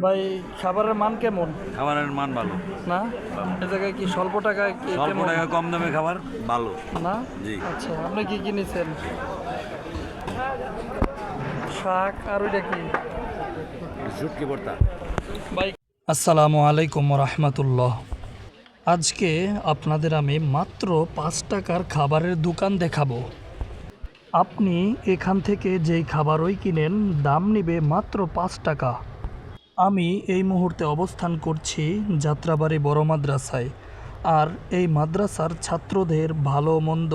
ভাই খাবারের মান কেমন? খাবারের মান ভালো না এ জায়গায় কি স্বল্প টাকায় কি স্বল্প কেমন টাকা কম দামে খাবার ভালো না? জি আচ্ছা, আপনি কি কিনেছেন? শাক আর ওইটা কি শুটকি ভর্তা ভাই? আসসালামু আলাইকুম রহমতুল্লাহ। আজকে আপনাদের আমি মাত্র 5 টাকার খাবারের দোকান দেখাবো। আপনি এখান থেকে যেই খাবারই কিনেন দাম নেবে মাত্র 5 টাকা। আমি এই মুহূর্তে অবস্থান করছি যাত্রাবাড়ি বড় মাদ্রাসায়। আর এই মাদ্রাসার ছাত্রদের ভালো মন্দ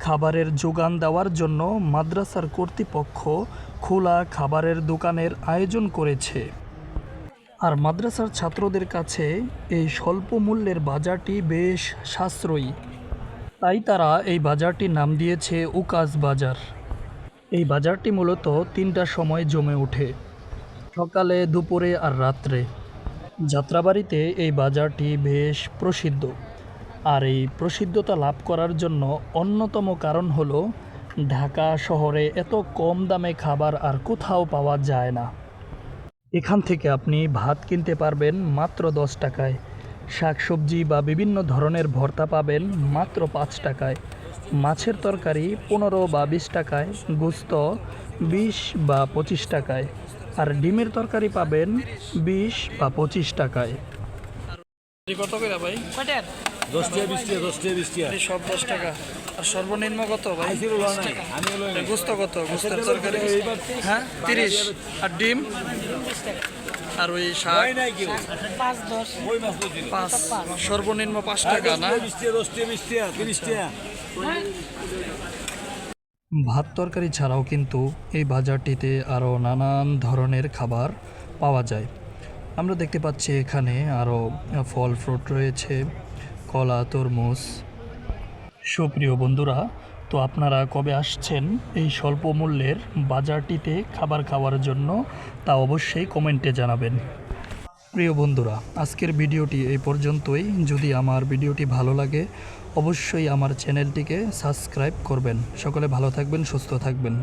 খাবারের যোগান দেওয়ার জন্য মাদ্রাসার কর্তৃপক্ষ খোলা খাবারের দোকানের আয়োজন করেছে। আর মাদ্রাসার ছাত্রদের কাছে এই স্বল্প মূল্যের বাজারটি বেশ সাশ্রয়ী, তাই তারা এই বাজারটির নাম দিয়েছে উকাস বাজার। এই বাজারটি মূলত 3টার সময় জমে ওঠে, সকালে, দুপুরে আর রাত্রে। যাত্রাবাড়িতে এই বাজারটি বেশ প্রসিদ্ধ। আর এই প্রসিদ্ধতা লাভ করার জন্য অন্যতম কারণ হলো ঢাকা শহরে এত কম দামে খাবার আর কোথাও পাওয়া যায় না। এখান থেকে আপনি ভাত কিনতে পারবেন মাত্র 10 টাকায়, শাকসবজি বা বিভিন্ন ধরনের ভর্তা পাবেন মাত্র 5 টাকায়, মাছের তরকারি 15 বা 20 টাকায়, গোস্ত 20 বা 25 টাকায়, আর ডিমের তরকারি পাবেন 20 বা 25 টাকায়। কত করে ভাই? 10 টাকা 20 টাকা 10 টাকা 20 টাকা সব 10 টাকা। আর সর্বনিম্ন কত ভাই? গোস্ত কত? গোস্তের তরকারি হ্যাঁ 30। আর ডিম আর ওই শাক 5, সর্বনিম্ন 5 টাকা না? 20 টাকা 10 টাকা 20 টাকা 30 টাকা ভাত তরকারি ছাড়াও কিন্তু এই বাজারটিতে আরও নানান ধরনের খাবার পাওয়া যায়। আমরা দেখতে পাচ্ছি এখানে আরও ফল ফ্রুট রয়েছে, কলা, তরমুজ। সুপ্রিয় বন্ধুরা, তো আপনারা কবে আসছেন এই স্বল্প মূল্যের বাজারটিতে খাবার খাওয়ার জন্য তা অবশ্যই কমেন্টে জানাবেন। প্রিয় বন্ধুরা, আজকের ভিডিওটি এই পর্যন্তই। যদি আমার ভিডিওটি ভালো লাগে অবশ্যই আমার চ্যানেলটিকে সাবস্ক্রাইব করবেন। সকলে ভালো থাকবেন, সুস্থ থাকবেন।